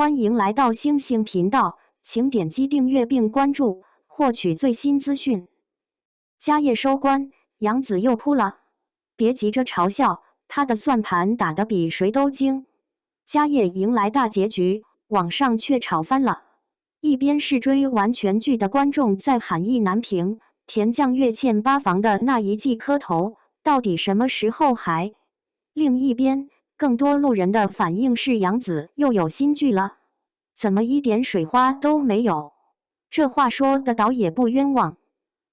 欢迎来到星星频道，请点击订阅并关注，获取最新资讯。家业收官，杨紫又扑了。别急着嘲笑，他的算盘打得比谁都精。家业迎来大结局，网上却吵翻了。一边是追完全剧的观众在喊意难平，田将越欠8房的那一记磕头，到底什么时候还？另一边，更多路人的反应是杨紫又有新剧了，怎么一点水花都没有？这话说的倒也不冤枉。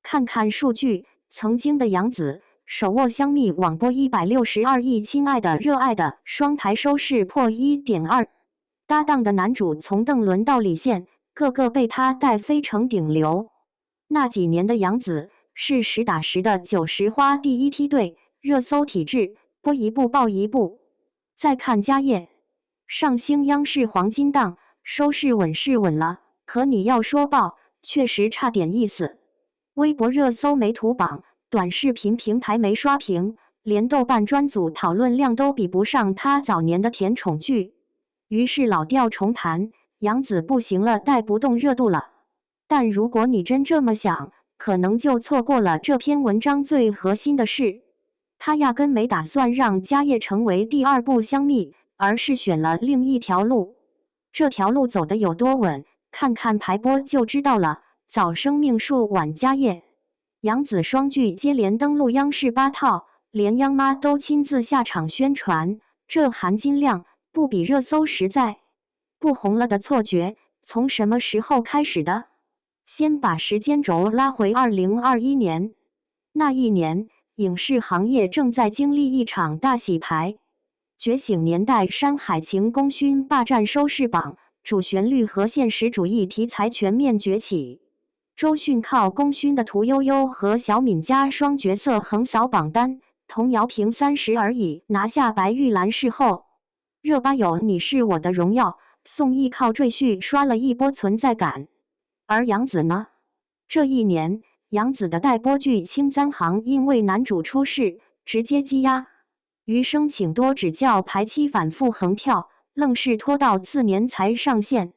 看看数据，曾经的杨紫手握香蜜网播162亿，亲爱的热爱的双台收视破1.2，搭档的男主从邓伦到李现，个个被他带飞成顶流。那几年的杨紫是实打实的90花第一梯队，热搜体制，播一部爆一部。再看家业，上星央视黄金档，收视稳是稳了，可你要说爆，确实差点意思。微博热搜没图榜，短视频平台没刷屏，连豆瓣专组讨论量都比不上他早年的甜宠剧。于是老调重弹，杨紫不行了，带不动热度了。但如果你真这么想，可能就错过了这篇文章最核心的事。他压根没打算让家业成为第2部香蜜，而是选了另一条路。这条路走得有多稳，看看排播就知道了。早生命树，晚家业，杨紫双剧接连登陆央视8套，连央妈都亲自下场宣传，这含金量不比热搜实在。不红了的错觉，从什么时候开始的？先把时间轴拉回2021年，那一年，影视行业正在经历一场大洗牌。觉醒年代，《山海情》功勋霸占收视榜，主旋律和现实主义题材全面崛起。周迅靠功勋的屠呦呦和小敏家双角色横扫榜单，童谣凭30而已拿下白玉兰视后。热巴有你是我的荣耀，宋轶靠赘婿刷了一波存在感。而杨紫呢？这一年，杨紫的待播剧《青簪行》因为男主出事，直接积压。余生请多指教排期反复横跳，愣是拖到次年才上线。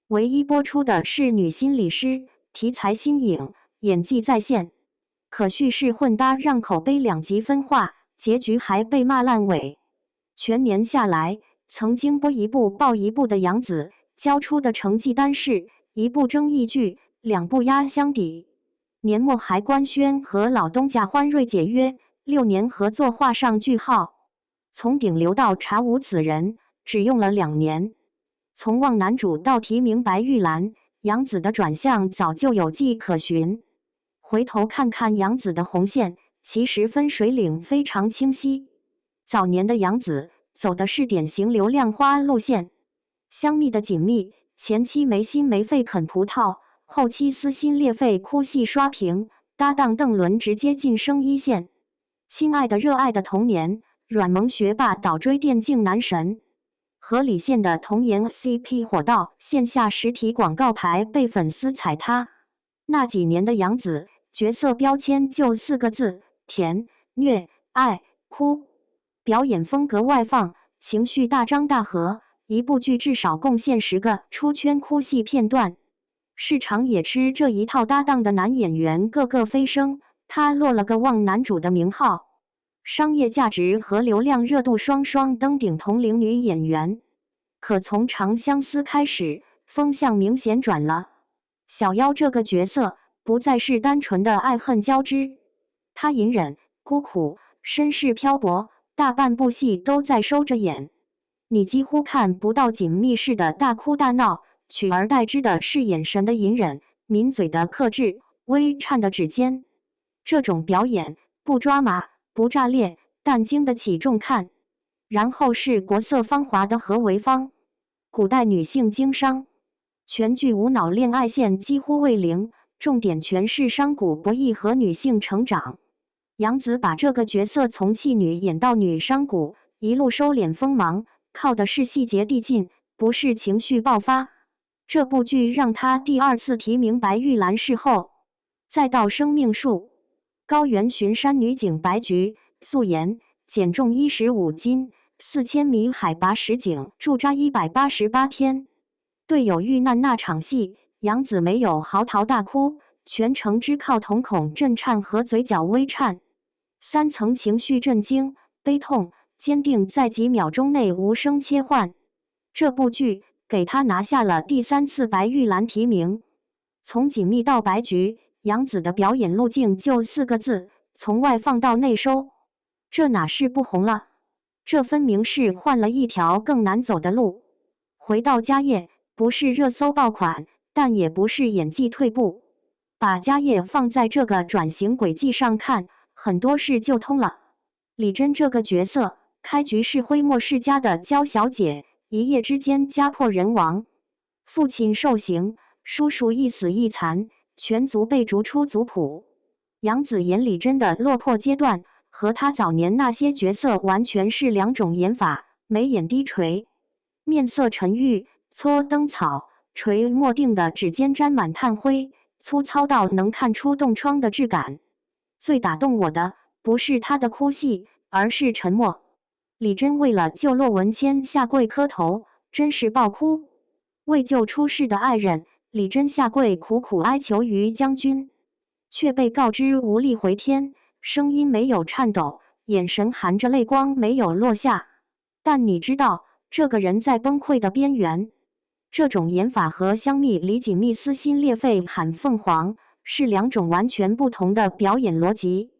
唯一播出的是女心理师，题材新颖，演技在线，可叙事混搭让口碑2极分化，结局还被骂烂尾。全年下来，曾经播一部爆一部的杨紫，交出的成绩单是1部争议剧，2部压箱底。年末还官宣和老东家欢瑞解约，6年合作画上句号。从顶流到查无此人，只用了2年。从望男主到提名白玉兰，杨紫的转向早就有迹可循。回头看看杨紫的红线，其实分水岭非常清晰。早年的杨紫走的是典型流量花路线，香蜜的紧密，前期没心没肺啃葡萄，后期撕心裂肺哭戏刷屏，搭档邓伦直接晋升1线。亲爱的热爱的童年，软萌学霸倒追电竞男神。和李现的童颜 CP 火到线下实体广告牌被粉丝踩踏。那几年的杨紫角色标签就4个字：甜、虐、爱、哭。表演风格外放，情绪大张大合，一部剧至少贡献10个出圈哭戏片段。市场也吃这一套，搭档的男演员个个飞升，他落了个望男主的名号。商业价值和流量热度双双登顶同龄女演员。可从长相思开始，风向明显转了。小妖这个角色不再是单纯的爱恨交织，她隐忍、孤苦、身世漂泊，大半部戏都在收着眼。你几乎看不到紧密式的大哭大闹，取而代之的是眼神的隐忍、抿嘴的克制、微颤的指尖。这种表演不抓马，不炸裂，但经得起重看。然后是国色芳华的何为芳，古代女性经商，全剧无脑恋爱线几乎为零，重点诠释商贾博弈和女性成长。杨紫把这个角色从弃女演到女商贾，一路收敛锋芒，靠的是细节递进，不是情绪爆发。这部剧让她第2次提名白玉兰视后。再到生命树，高原巡山女警白菊，素颜，减重15斤，4000米海拔实景驻扎188天。队友遇难那场戏，杨子没有嚎啕大哭，全程只靠瞳孔震颤和嘴角微颤，三层情绪震惊、悲痛、坚定在几秒钟内无声切换。这部剧给他拿下了第3次白玉兰提名。从紧密到白局，杨子的表演路径就4个字：从外放到内收。这哪是不红了？这分明是换了一条更难走的路。回到家业，不是热搜爆款，但也不是演技退步。把家业放在这个转型轨迹上看，很多事就通了。李珍这个角色，开局是徽墨世家的娇小姐，一夜之间家破人亡，父亲受刑，叔叔一死一残，全族被逐出族谱。杨子演李珍的落魄阶段，和他早年那些角色完全是2种演法，眉眼低垂，面色沉郁，搓灯草，垂墨定的指尖沾满炭灰，粗糙到能看出冻疮的质感。最打动我的，不是他的哭戏，而是沉默。李珍为了救骆文谦下跪磕头，真是爆哭。为救出事的爱人，李珍下跪苦苦哀求于将军，却被告知无力回天，声音没有颤抖，眼神含着泪光没有落下。但你知道，这个人在崩溃的边缘。这种演法和香蜜李锦觅撕心裂肺喊凤凰是2种完全不同的表演逻辑，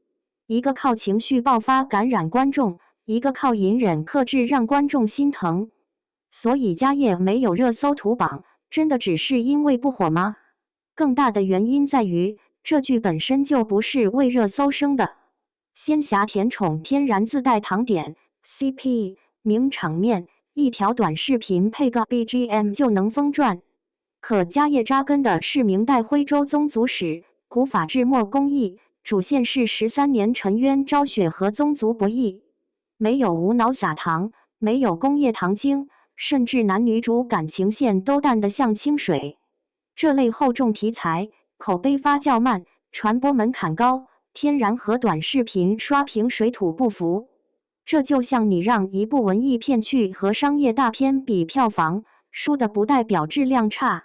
一个靠情绪爆发感染观众，一个靠隐忍克制让观众心疼。所以家业没有热搜图榜，真的只是因为不火吗？更大的原因在于，这剧本身就不是为热搜生的。仙侠甜宠天然自带糖点 CP 名场面，一条短视频配个 BGM 就能疯转。可家业扎根的是明代徽州宗族史、古法制墨工艺，主线是13年沉冤昭雪和宗族博弈，没有无脑撒糖，没有工业糖精，甚至男女主感情线都淡得像清水。这类厚重题材，口碑发酵慢，传播门槛高，天然和短视频刷屏水土不服。这就像你让一部文艺片去和商业大片比票房，输的不代表质量差。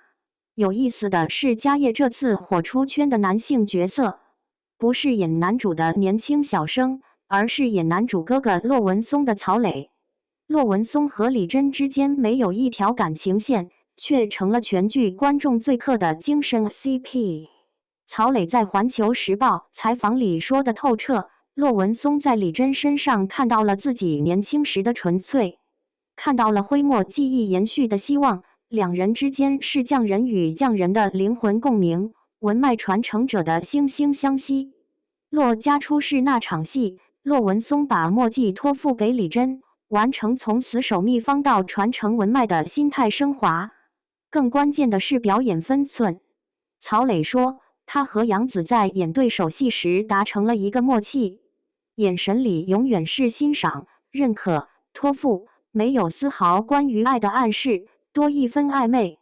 有意思的是，家业这次火出圈的男性角色，不是演男主的年轻小生，而是演男主哥哥骆文松的曹磊。骆文松和李珍之间没有一条感情线，却成了全剧观众最磕的精神 CP。曹磊在《环球时报》采访里说得透彻，骆文松在李珍身上看到了自己年轻时的纯粹，看到了徽墨技艺延续的希望。2人之间是匠人与匠人的灵魂共鸣，文脉传承者的惺惺相惜。骆家出事那场戏，骆文松把墨迹托付给李珍，完成从死守秘方到传承文脉的心态升华。更关键的是表演分寸。曹磊说，他和杨紫在演对手戏时达成了一个默契，眼神里永远是欣赏、认可、托付，没有丝毫关于爱的暗示，多一分暧昧，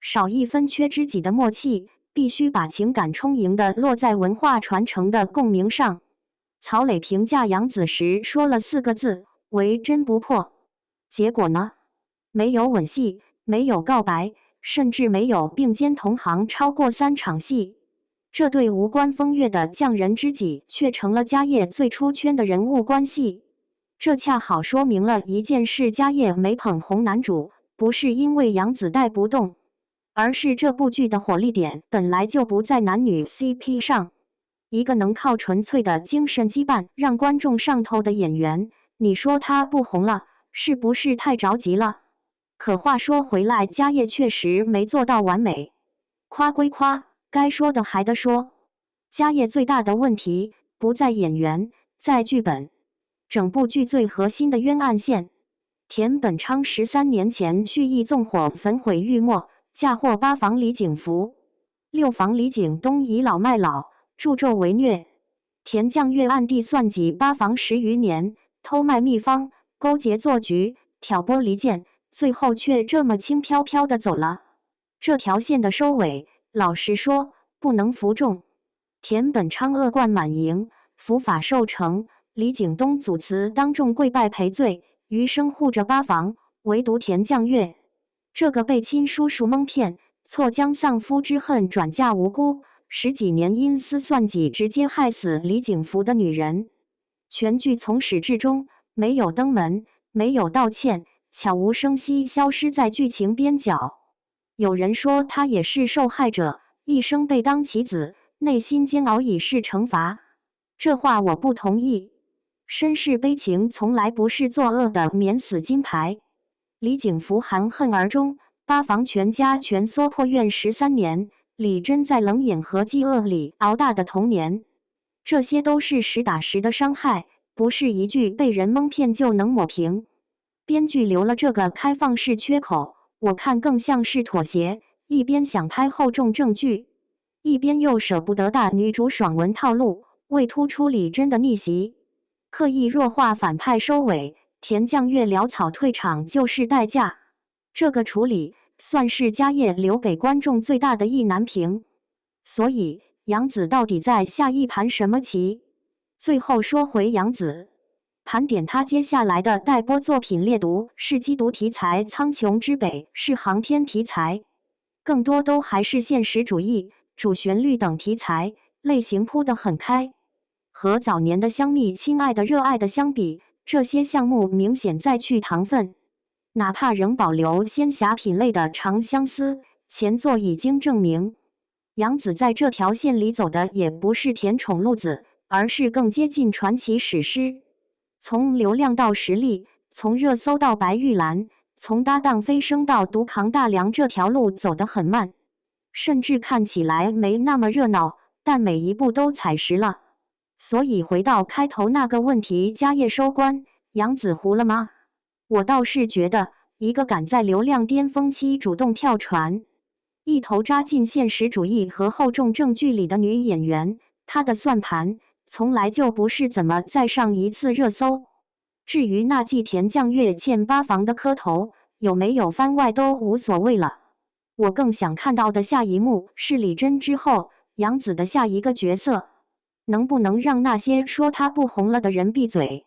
少一分缺知己的默契，必须把情感充盈地落在文化传承的共鸣上。曹磊评价杨紫时说了4个字：唯真不破。结果呢？没有吻戏，没有告白，甚至没有并肩同行超过3场戏。这对无关风月的匠人知己，却成了家业最出圈的人物关系。这恰好说明了一件事：家业没捧红男主，不是因为杨紫带不动，而是这部剧的火力点本来就不在男女 CP 上。一个能靠纯粹的精神羁绊让观众上头的演员，你说他不红了，是不是太着急了？可话说回来，家业确实没做到完美。夸归夸，该说的还得说。家业最大的问题不在演员，在剧本。整部剧最核心的冤案线，田本昌13年前蓄意纵火焚毁玉墨，嫁祸8房李景福，6房李景东倚老卖老，助纣为虐。田将月暗地算计8房10余年，偷卖秘方，勾结做局，挑拨离间，最后却这么轻飘飘地走了。这条线的收尾，老实说，不能服众。田本昌恶贯满盈，伏法受惩，李景东祖祠当众跪拜赔罪，余生护着8房，唯独田将月这个被亲叔叔蒙骗，错将丧夫之恨转嫁无辜，10几年阴私算计直接害死李景福的女人。全剧从始至终没有登门，没有道歉，悄无声息消失在剧情边角。有人说他也是受害者，一生被当棋子，内心煎熬以示惩罚。这话我不同意。身世悲情从来不是作恶的免死金牌。李景福含恨而终，八房全家蜷缩破院13年，李珍在冷眼和饥饿里熬大的童年，这些都是实打实的伤害，不是一句被人蒙骗就能抹平。编剧留了这个开放式缺口，我看更像是妥协，一边想拍厚重证据，一边又舍不得大女主爽文套路，为突出李珍的逆袭，刻意弱化反派收尾。田将月潦草退场就是代价，这个处理算是家业留给观众最大的意难平。所以杨紫到底在下一盘什么棋？最后说回杨紫，盘点他接下来的待播作品，猎毒是缉毒题材，苍穹之北是航天题材，更多都还是现实主义、主旋律等题材，类型铺得很开。和早年的香蜜、亲爱的、热爱的相比，这些项目明显再去糖分，哪怕仍保留仙侠品类的长相思，前作已经证明，杨紫在这条线里走的也不是甜宠路子，而是更接近传奇史诗。从流量到实力，从热搜到白玉兰，从搭档飞升到独扛大梁，这条路走得很慢，甚至看起来没那么热闹，但每一步都踩实了。所以回到开头那个问题，家业收官，杨紫糊了吗？我倒是觉得，一个敢在流量巅峰期主动跳船，一头扎进现实主义和厚重证据里的女演员，她的算盘从来就不是怎么再上一次热搜。至于那季田将月欠八房的磕头有没有番外都无所谓了，我更想看到的下一幕是李珍之后杨紫的下一个角色。能不能让那些说她不红了的人闭嘴？